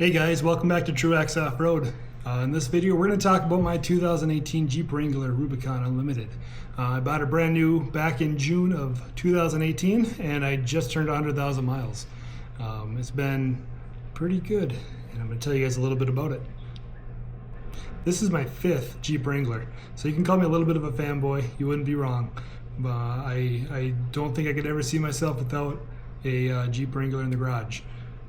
Hey guys, welcome back to Truax Off-Road. In this video, we're going to talk about my 2018 Jeep Wrangler Rubicon Unlimited. I bought it brand new back in June of 2018, and I just turned 100,000 miles. It's been pretty good, and I'm going to tell you guys a little bit about it. This is my fifth Jeep Wrangler, so you can call me a little bit of a fanboy. You wouldn't be wrong. I don't think I could ever see myself without a Jeep Wrangler in the garage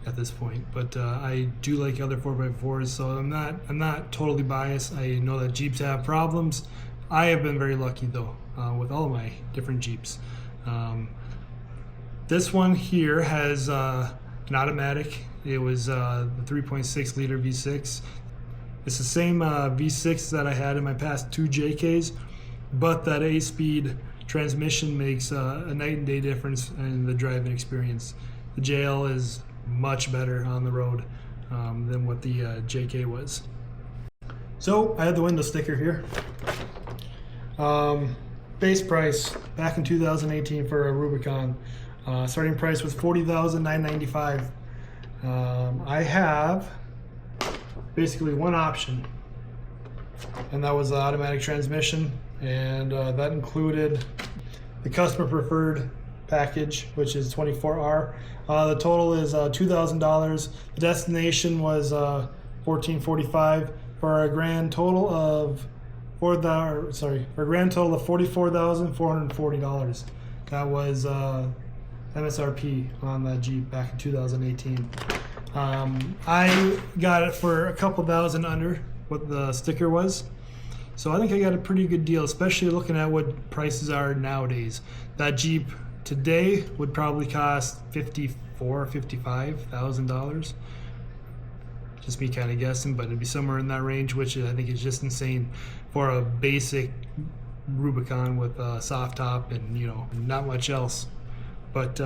at this point, but I do like other 4x4s, so I'm not totally biased. I know that Jeeps have problems. I have been very lucky though with all my different Jeeps. This one here has an automatic. It was the 3.6 liter V6. It's the same V6 that I had in my past two JKs, but that 8-speed transmission makes a night and day difference in the driving experience. The JL is much better on the road than what the JK was. So I had the window sticker here. Base price back in 2018 for a Rubicon. Starting price was $40,995. I have basically one option, and that was the automatic transmission, and that included the customer preferred package, which is 24R. The total is $2,000. The destination was $1,445 for a grand total of $44,440. That was MSRP on that Jeep back in 2018. I got it for a couple thousand under what the sticker was. So I think I got a pretty good deal, especially looking at what prices are nowadays. That Jeep today would probably cost $54,000 or $55,000. Just me kind of guessing, but it'd be somewhere in that range, which I think is just insane for a basic Rubicon with a soft top and not much else. But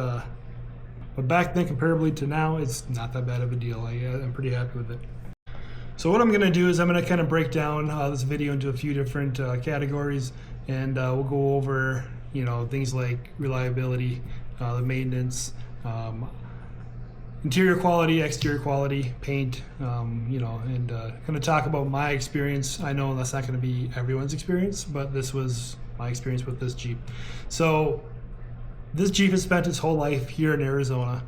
back then, comparably to now, it's not that bad of a deal. I'm pretty happy with it. So what I'm going to do is I'm going to kind of break down this video into a few different categories, and we'll go over things like reliability, the maintenance, interior quality, exterior quality, paint, and going to talk about my experience. I know that's not going to be everyone's experience, but this was my experience with this Jeep. So this Jeep has spent its whole life here in Arizona.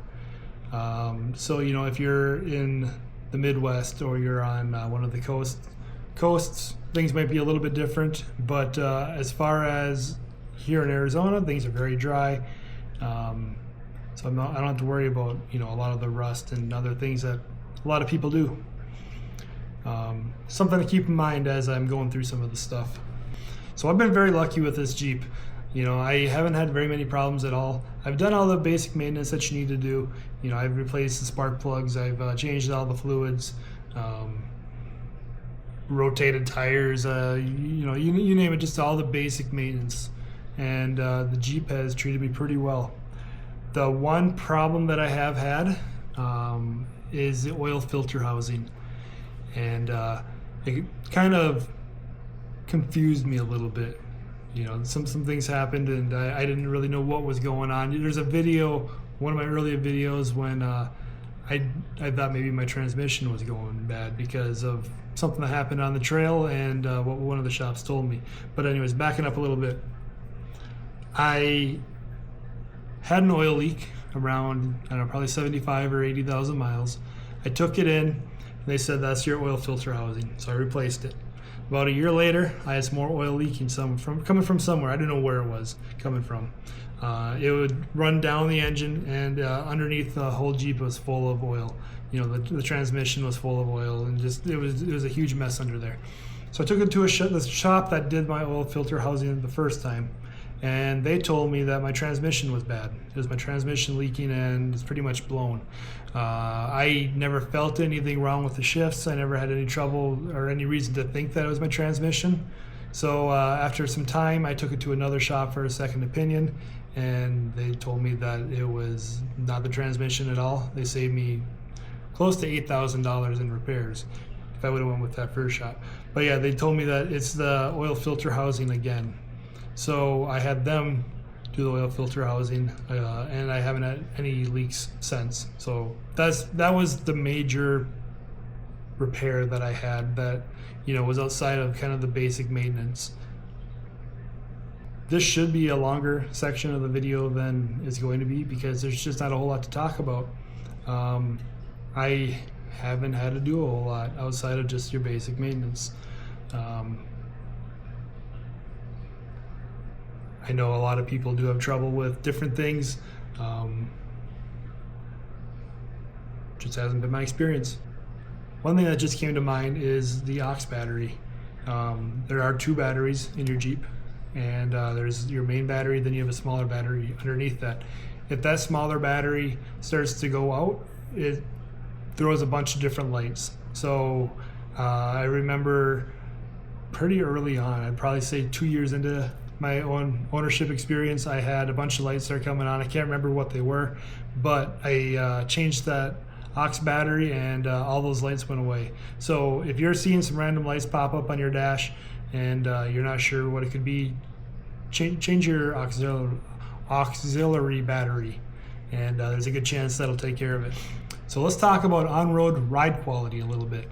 So if you're in the Midwest or you're on one of the coasts, things might be a little bit different. But as far as here in Arizona, things are very dry. So I don't have to worry about a lot of the rust and other things that a lot of people do. Something to keep in mind as I'm going through some of the stuff. So I've been very lucky with this Jeep. I haven't had very many problems at all. I've done all the basic maintenance that you need to do. I've replaced the spark plugs, I've changed all the fluids, rotated tires, you name it, just all the basic maintenance. And the Jeep has treated me pretty well. The one problem that I have had is the oil filter housing. And it kind of confused me a little bit. Some things happened, and I didn't really know what was going on. There's a video, one of my earlier videos, when I thought maybe my transmission was going bad because of something that happened on the trail and what one of the shops told me. But anyways, backing up a little bit, I had an oil leak around, probably 75 or 80,000 miles. I took it in, and they said that's your oil filter housing, so I replaced it. About a year later, I had some more oil leaking, coming from somewhere. I didn't know where it was coming from. It would run down the engine, and underneath the whole Jeep was full of oil. The transmission was full of oil, and it was a huge mess under there. So I took it to the shop that did my oil filter housing the first time, and they told me that my transmission was bad. It was my transmission leaking, and it's pretty much blown. I never felt anything wrong with the shifts. I never had any trouble or any reason to think that it was my transmission. So after some time, I took it to another shop for a second opinion, and they told me that it was not the transmission at all. They saved me close to $8,000 in repairs if I would have went with that first shop. But yeah, they told me that it's the oil filter housing again. So I had them do the oil filter housing, and I haven't had any leaks since. So that was the major repair that I had that, you know, was outside of kind of the basic maintenance. This should be a longer section of the video than it's going to be because there's just not a whole lot to talk about. I haven't had to do a whole lot outside of just your basic maintenance. I know a lot of people do have trouble with different things. Just hasn't been my experience. One thing that just came to mind is the aux battery. There are 2 batteries in your Jeep, and there's your main battery, then you have a smaller battery underneath that. If that smaller battery starts to go out, it throws a bunch of different lights. So I remember pretty early on, I'd probably say 2 years into my own ownership experience, I had a bunch of lights start coming on. I can't remember what they were, but I changed that aux battery and all those lights went away. So if you're seeing some random lights pop up on your dash and you're not sure what it could be, change your auxiliary battery, and there's a good chance that'll take care of it. So let's talk about on-road ride quality a little bit.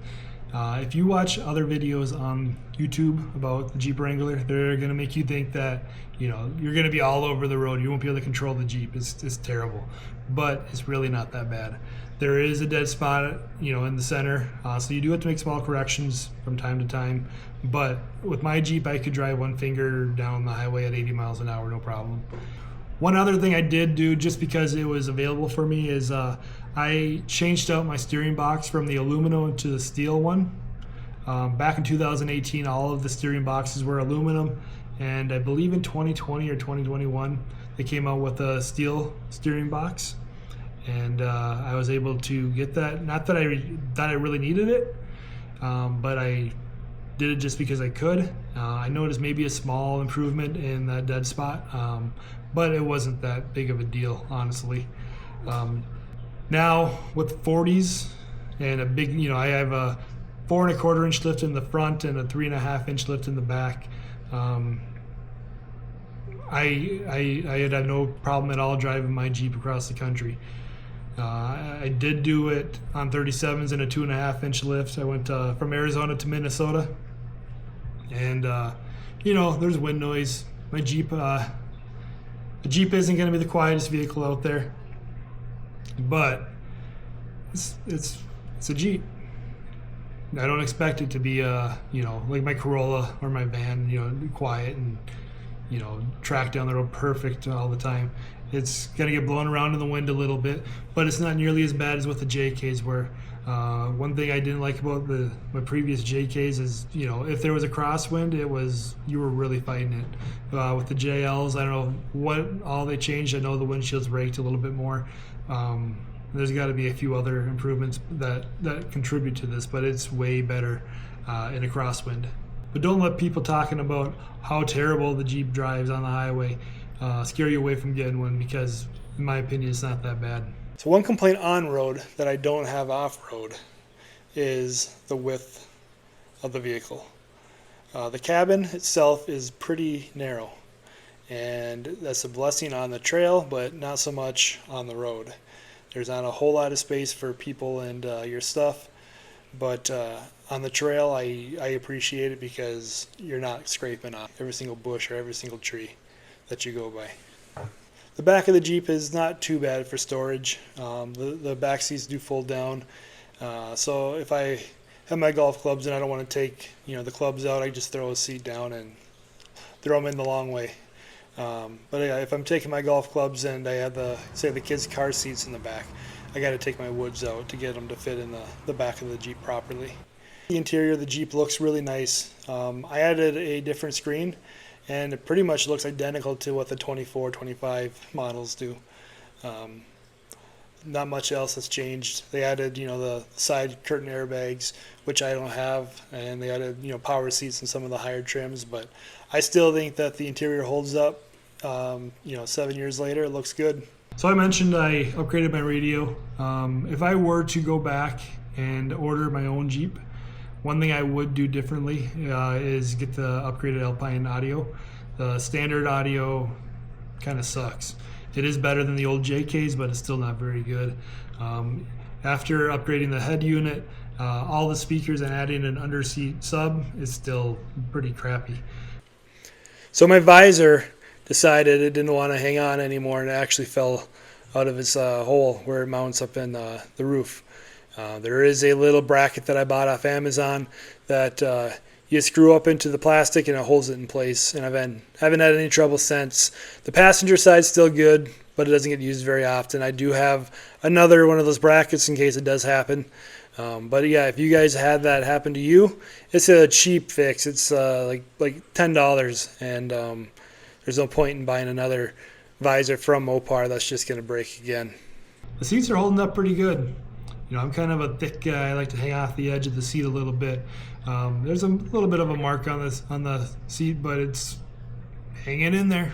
If you watch other videos on YouTube about the Jeep Wrangler, they're going to make you think that, you know, you're going to be all over the road. You won't be able to control the Jeep. It's terrible, but it's really not that bad. There is a dead spot, you know, in the center, so you do have to make small corrections from time to time. But with my Jeep, I could drive one finger down the highway at 80 miles an hour, no problem. One other thing I did do, just because it was available for me, is I changed out my steering box from the aluminum to the steel one. Back in 2018, all of the steering boxes were aluminum, and I believe in 2020 or 2021, they came out with a steel steering box. And I was able to get that. Not that I really needed it, but I did it just because I could. I noticed maybe a small improvement in that dead spot, but it wasn't that big of a deal, honestly. Now with 40s and a big, you know, I have a 4 1/4 inch lift in the front and a 3 1/2 inch lift in the back. I had no problem at all driving my Jeep across the country. I did do it on 37s and a 2 1/2 inch lift. I went from Arizona to Minnesota, and you know, there's wind noise. My Jeep, the Jeep isn't going to be the quietest vehicle out there, but it's a Jeep. I don't expect it to be you know, like my Corolla or my van, you know, quiet and, you know, track down the road perfect all the time. It's going to get blown around in the wind a little bit, but it's not nearly as bad as with the JKs, where one thing I didn't like about my previous JKs is, you know, if there was a crosswind, you were really fighting it. With the JLs, I don't know what all they changed. I know the windshield's raked a little bit more. There's got to be a few other improvements that contribute to this, but it's way better in a crosswind. But don't let people talking about how terrible the Jeep drives on the highway scare you away from getting one, because in my opinion it's not that bad. So one complaint on road that I don't have off road is the width of the vehicle. The cabin itself is pretty narrow, and that's a blessing on the trail, but not so much on the road. There's not a whole lot of space for people and your stuff, but on the trail I appreciate it because you're not scraping off every single bush or every single tree that you go by. The back of the Jeep is not too bad for storage. The back seats do fold down, so if I have my golf clubs and I don't want to take, you know, the clubs out, I just throw a seat down and throw them in the long way. But yeah, if I'm taking my golf clubs and I have the kids' car seats in the back, I got to take my woods out to get them to fit in the back of the Jeep properly. The interior of the Jeep looks really nice. I added a different screen, and it pretty much looks identical to what the 24, 25 models do. Not much else has changed. They added, you know, the side curtain airbags, which I don't have, and they added, you know, power seats in some of the higher trims, but I still think that the interior holds up. You know, 7 years later, it looks good. So I mentioned I upgraded my radio. If I were to go back and order my own Jeep, one thing I would do differently is get the upgraded Alpine audio. The standard audio kind of sucks. It is better than the old JKs, but it's still not very good. After upgrading the head unit, all the speakers, and adding an underseat sub is still pretty crappy. So my visor decided it didn't want to hang on anymore, and it actually fell out of its hole where it mounts up in the roof. There is a little bracket that I bought off Amazon that you screw up into the plastic and it holds it in place, and haven't had any trouble since. The passenger side's still good, but it doesn't get used very often. I do have another one of those brackets in case it does happen. But yeah, if you guys had that happen to you, it's a cheap fix. It's like $10, and there's no point in buying another visor from Mopar that's just going to break again. The seats are holding up pretty good. You know, I'm kind of a thick guy. I like to hang off the edge of the seat a little bit. There's a little bit of a mark on the seat, but it's hanging in there.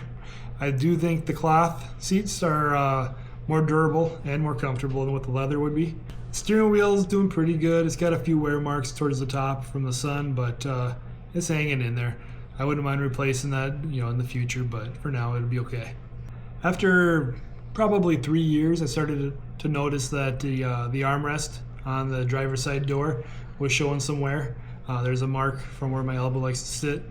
I do think the cloth seats are more durable and more comfortable than what the leather would be. The steering wheel is doing pretty good. It's got a few wear marks towards the top from the sun, but it's hanging in there. I wouldn't mind replacing that, you know, in the future, but for now it'll be okay. After probably 3 years, I started to notice that the armrest on the driver's side door was showing some wear. There's a mark from where my elbow likes to sit,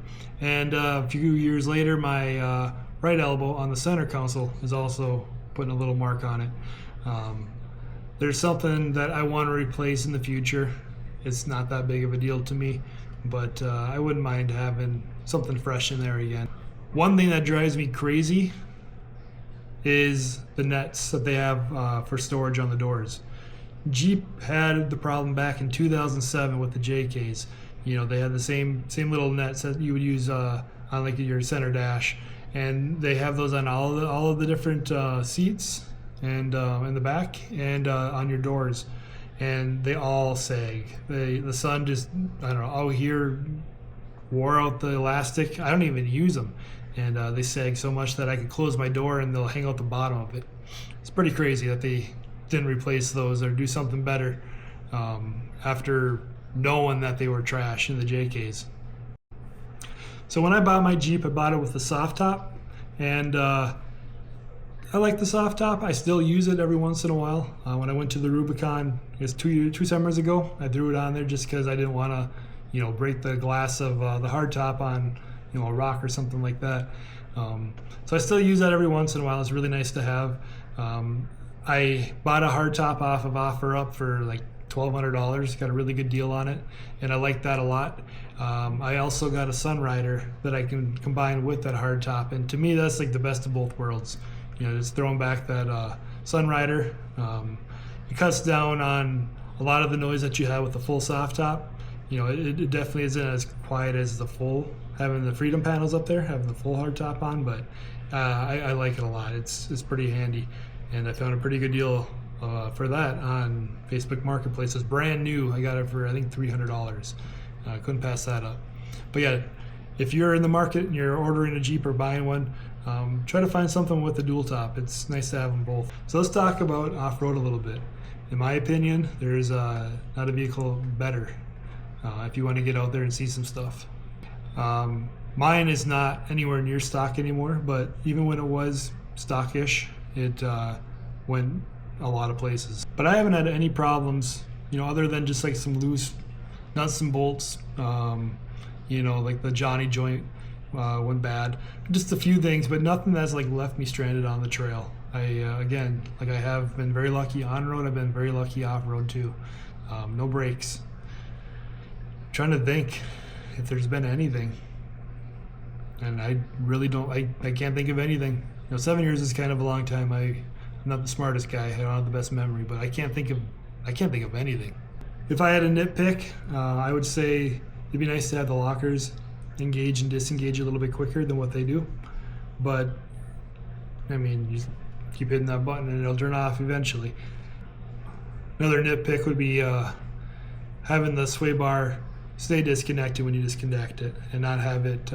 and a few years later, my right elbow on the center console is also putting a little mark on it. There's something that I want to replace in the future. It's not that big of a deal to me, but I wouldn't mind having something fresh in there again. One thing that drives me crazy is the nets that they have for storage on the doors. Jeep had the problem back in 2007 with the JKs. You know, they had the same little nets that you would use on like your center dash, and they have those on all of the different seats and in the back and on your doors, and they all sag. The sun just, I don't know, out here wore out the elastic. I don't even use them, and they sag so much that I could close my door and they'll hang out the bottom of it. It's pretty crazy that they didn't replace those or do something better after knowing that they were trash in the JKs. So when I bought my Jeep, I bought it with the soft top, and I like the soft top. I still use it every once in a while. When I went to the Rubicon, I guess two summers ago, I threw it on there just because I didn't want to, you know, break the glass of the hard top on, you know, a rock or something like that. So I still use that every once in a while. It's really nice to have. I bought a hard top off of OfferUp for like $1,200. Got a really good deal on it, and I like that a lot. I also got a Sunrider that I can combine with that hard top, and to me that's like the best of both worlds. You know, just throwing back that Sunrider, it cuts down on a lot of the noise that you have with the full soft top. You know, it definitely isn't as quiet as the full, having the Freedom panels up there, having the full hard top on, but I like it a lot. It's pretty handy, and I found a pretty good deal for that on Facebook Marketplace. It's brand new. I got it for I think $300. Couldn't pass that up. But yeah, if you're in the market and you're ordering a Jeep or buying one, try to find something with a dual top. It's nice to have them both. So let's talk about off-road a little bit. In my opinion, there's not a vehicle better if you want to get out there and see some stuff. Mine is not anywhere near stock anymore, but even when it was stockish, it went a lot of places. But I haven't had any problems, you know, other than just like some loose nuts and bolts, you know, like the Johnny joint went bad. Just a few things, but nothing that's like left me stranded on the trail. Again, like I have been very lucky on road. I've been very lucky off road too. No breaks. I'm trying to think if there's been anything, and I really don't. I can't think of anything. You know, 7 years is kind of a long time. I'm not the smartest guy. I don't have the best memory, but I can't think of anything. If I had a nitpick, I would say it'd be nice to have the lockers engage and disengage a little bit quicker than what they do. But I mean, you keep hitting that button and it'll turn off eventually. Another nitpick would be having the sway bar stay disconnected when you disconnect it, and not have it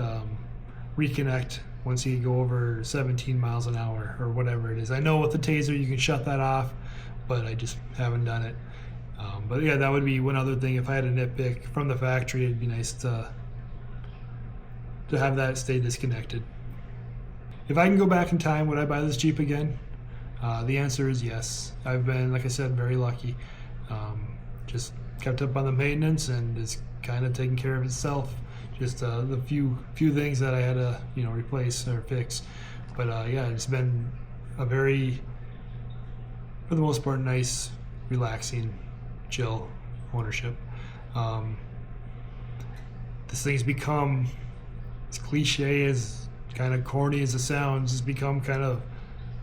reconnect once you go over 17 miles an hour or whatever it is. I know with the Taser you can shut that off, but I just haven't done it. But yeah, that would be one other thing. If I had a nitpick from the factory, it'd be nice to have that stay disconnected. If I can go back in time, would I buy this Jeep again? The answer is yes. I've been, like I said, very lucky. Just kept up on the maintenance and is kind of taking care of itself. Just the few things that I had to replace or fix. But yeah, it's been a very, for the most part, nice, relaxing, chill ownership. This thing's become, as cliche, as kind of corny as it sounds, it's become kind of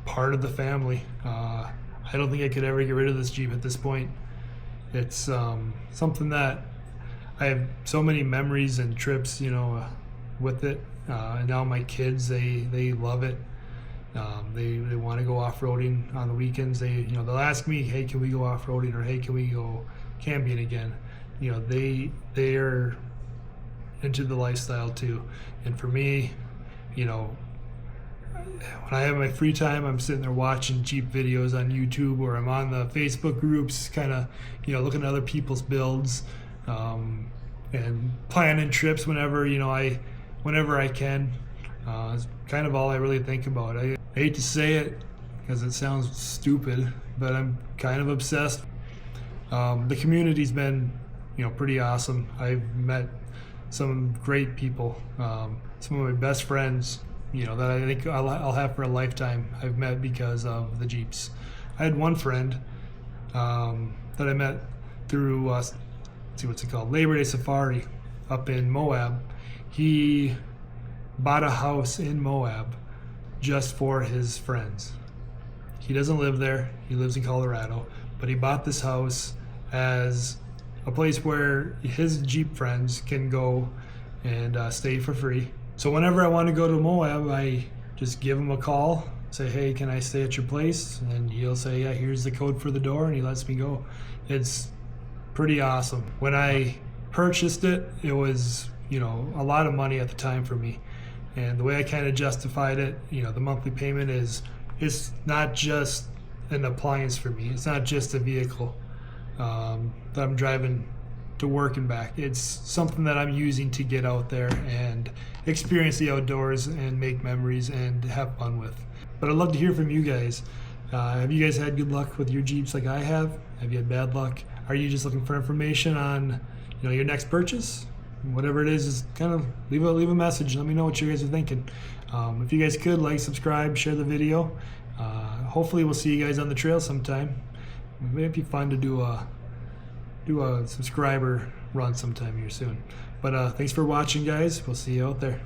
part of the family. I don't think I could ever get rid of this Jeep at this point. It's something that I have so many memories and trips, with it. And now my kids, they love it. They want to go off-roading on the weekends. They'll ask me, hey, can we go off-roading, or hey, can we go camping again? They are into the lifestyle too. And for me, when I have my free time, I'm sitting there watching Jeep videos on YouTube, or I'm on the Facebook groups, kind of looking at other people's builds, and planning trips whenever I can. It's kind of all I really think about. I hate to say it because it sounds stupid, but I'm kind of obsessed. The community's been pretty awesome. I've met some great people, some of my best friends, that I think I'll have for a lifetime. I've met because of the Jeeps. I had one friend that I met through let's see, what's it called, Labor Day Safari up in Moab. He bought a house in Moab just for his friends. He doesn't live there. He lives in Colorado, but he bought this house as a place where his Jeep friends can go and stay for free. So whenever I want to go to Moab, I just give him a call, say, hey, can I stay at your place? And he'll say, yeah, here's the code for the door, and he lets me go. It's pretty awesome. When I purchased it, it was, a lot of money at the time for me. And the way I kind of justified it, the monthly payment is, it's not just an appliance for me. It's not just a vehicle that I'm driving to work and back. It's something that I'm using to get out there and experience the outdoors and make memories and have fun with. But I'd love to hear from you guys. Have you guys had good luck with your Jeeps like I have? Have you had bad luck? Are you just looking for information on your next purchase? Whatever it is kind of leave a message. Let me know what you guys are thinking. If you guys could like, subscribe, share the video. Hopefully we'll see you guys on the trail sometime. It might be fun to do a subscriber run sometime here soon. But thanks for watching, guys. We'll see you out there.